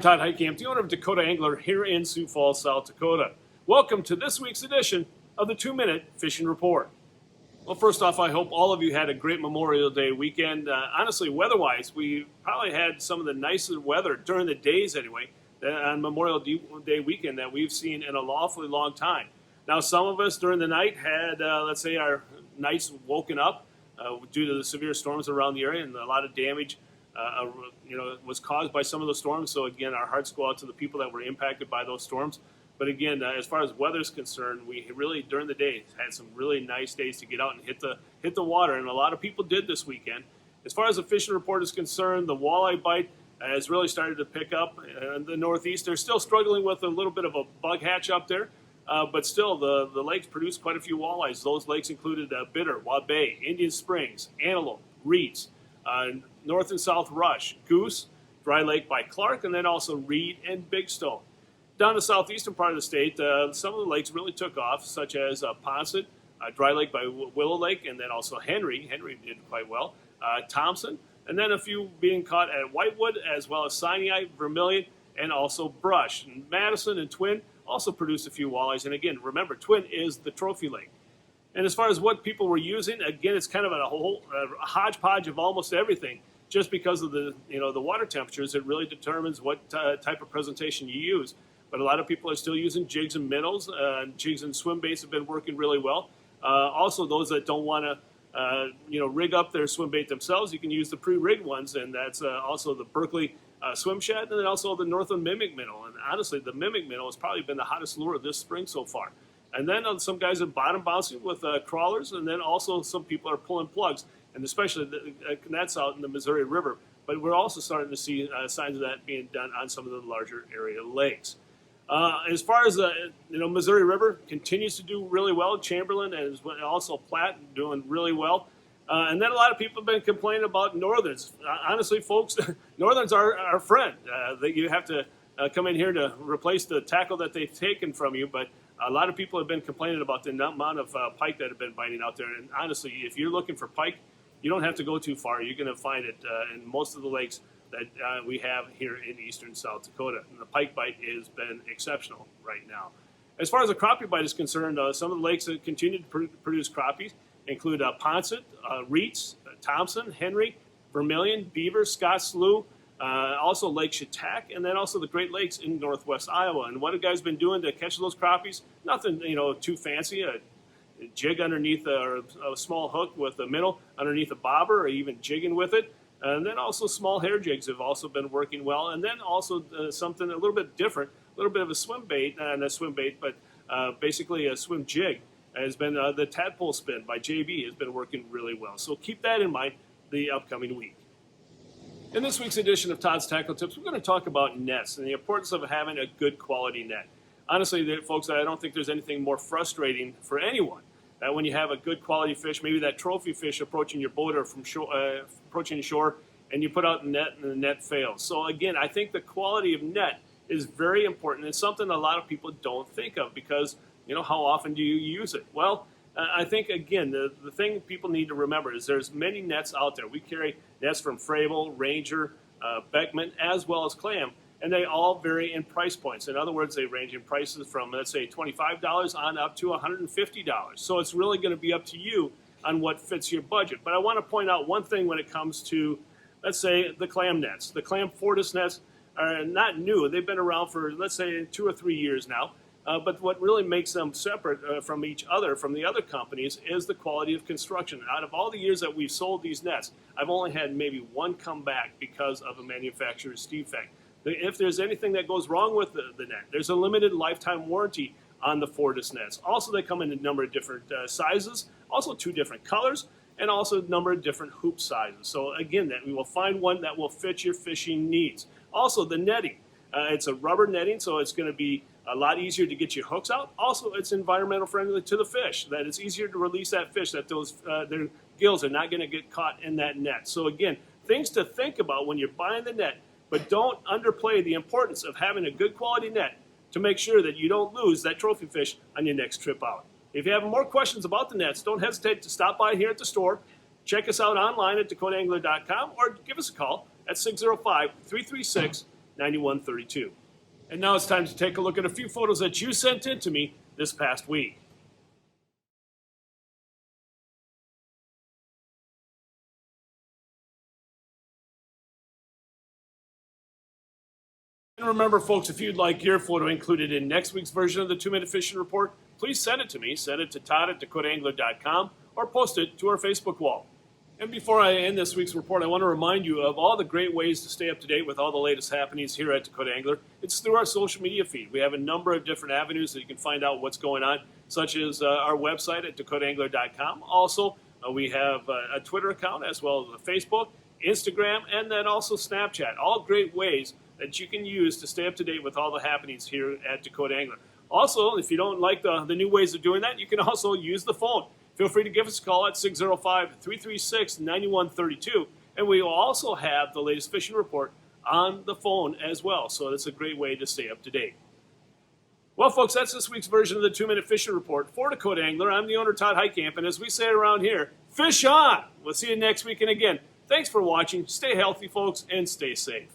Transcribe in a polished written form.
Todd Heike. I'm the owner of Dakota Angler here in Sioux Falls, South Dakota. Welcome to this week's edition of the 2-Minute Fishing Report. Well, first off, I hope all of you had a great Memorial Day weekend. Honestly, weather-wise, we probably had some of the nicest weather during the days anyway on Memorial Day weekend that we've seen in an awfully long time. Now, some of us during the night had, let's say, our nights woken up due to the severe storms around the area, and a lot of damage was caused by some of the storms. So again, our hearts go out to the people that were impacted by those storms. But again, as far as weather is concerned, we really during the day had some really nice days to get out and hit the water, and a lot of people did this weekend. As far as the fishing report is concerned, the walleye bite has really started to pick up in the Northeast. They're still struggling with a little bit of a bug hatch up there, but still the lakes produce quite a few walleyes. Those lakes included Bitter, Waubay, Indian Springs, Antelope, Reeds, North and South Rush, Goose, Dry Lake by Clark, and then also Reed and Big Stone. Down the southeastern part of the state, some of the lakes really took off, such as Ponset, Dry Lake by Willow Lake, and then also Henry. Henry did quite well. Thompson, and then a few being caught at Whitewood, as well as Sinai, Vermilion, and also Brush. And Madison and Twin also produced a few walleyes. And again, remember, Twin is the trophy lake. And as far as what people were using, again, it's kind of a whole hodgepodge of almost everything. Just because of the water temperatures, it really determines what type of presentation you use. But a lot of people are still using jigs and minnows. Jigs and swim baits have been working really well. Also, those that don't want to rig up their swim bait themselves, you can use the pre-rigged ones, and that's also the Berkeley swim shed, and then also the Northland mimic minnow. And honestly, the mimic minnow has probably been the hottest lure this spring so far. And then some guys are bottom bouncing with crawlers, and then also some people are pulling plugs, and especially that's out in the Missouri River. But we're also starting to see signs of that being done on some of the larger area lakes. As far as Missouri River continues to do really well, Chamberlain and also Platte doing really well. And then a lot of people have been complaining about Northerns. Honestly, folks, Northerns are our friend. That you have to come in here to replace the tackle that they've taken from you, but a lot of people have been complaining about the amount of pike that have been biting out there. And honestly, if you're looking for pike, you don't have to go too far. You're going to find it in most of the lakes that we have here in eastern South Dakota. And the pike bite has been exceptional right now. As far as the crappie bite is concerned, some of the lakes that continue to produce crappies include Ponset, Reeds, Thompson, Henry, Vermilion, Beaver, Scott Slough, also Lake Chautauqua, and then also the Great Lakes in northwest Iowa. And what have guys been doing to catch those crappies? Nothing, too fancy. A jig underneath a small hook with a minnow underneath a bobber, or even jigging with it. And then also small hair jigs have also been working well. And then also something a little bit different, a little bit of a swim bait, not a swim bait, but basically a swim jig has been the tadpole spin by JB has been working really well. So keep that in mind the upcoming week. In this week's edition of Todd's Tackle Tips, we're going to talk about nets and the importance of having a good quality net. Honestly, folks, I don't think there's anything more frustrating for anyone that when you have a good quality fish, maybe that trophy fish approaching your boat or from shore, approaching shore, and you put out the net and the net fails. So again, I think the quality of net is very important. It's something a lot of people don't think of because, how often do you use it? Well, I think, again, the thing people need to remember is there's many nets out there. We carry nets from Fravel, Ranger, Beckman, as well as Clam, and they all vary in price points. In other words, they range in prices from, let's say, $25 on up to $150. So it's really going to be up to you on what fits your budget. But I want to point out one thing when it comes to, let's say, the Clam nets. The Clam Fortis nets are not new. They've been around for, let's say, 2 or 3 years now. But what really makes them separate from each other, from the other companies, is the quality of construction. Out of all the years that we've sold these nets, I've only had maybe one come back because of a manufacturer's defect. If there's anything that goes wrong with the net, there's a limited lifetime warranty on the Fortis nets. Also, they come in a number of different sizes, also 2 different colors, and also a number of different hoop sizes. So again, that we will find one that will fit your fishing needs. Also, the netting. It's a rubber netting, so it's going to be a lot easier to get your hooks out. Also, it's environmental friendly to the fish, that it's easier to release that fish, that those their gills are not going to get caught in that net. So again, things to think about when you're buying the net, but don't underplay the importance of having a good quality net to make sure that you don't lose that trophy fish on your next trip out. If you have more questions about the nets, don't hesitate to stop by here at the store. Check us out online at dakotaangler.com or give us a call at 605-336 9132. And now it's time to take a look at a few photos that you sent in to me this past week. And remember, folks, if you'd like your photo included in next week's version of the 2-Minute Fishing Report, please send it to me. Send it to Todd at DakotaAngler.com or post it to our Facebook wall. And before I end this week's report, I want to remind you of all the great ways to stay up to date with all the latest happenings here at Dakota Angler. It's through our social media feed. We have a number of different avenues that you can find out what's going on, such as our website at DakotaAngler.com. Also, we have a Twitter account as well as a Facebook, Instagram, and then also Snapchat. All great ways that you can use to stay up to date with all the happenings here at Dakota Angler. Also, if you don't like the new ways of doing that, you can also use the phone. Feel free to give us a call at 605-336-9132, and we will also have the latest fishing report on the phone as well, so that's a great way to stay up to date. Well, folks, that's this week's version of the 2-Minute Fishing Report. For Dakota Angler, I'm the owner, Todd Heitkamp, and as we say around here, fish on! We'll see you next week, and again, thanks for watching. Stay healthy, folks, and stay safe.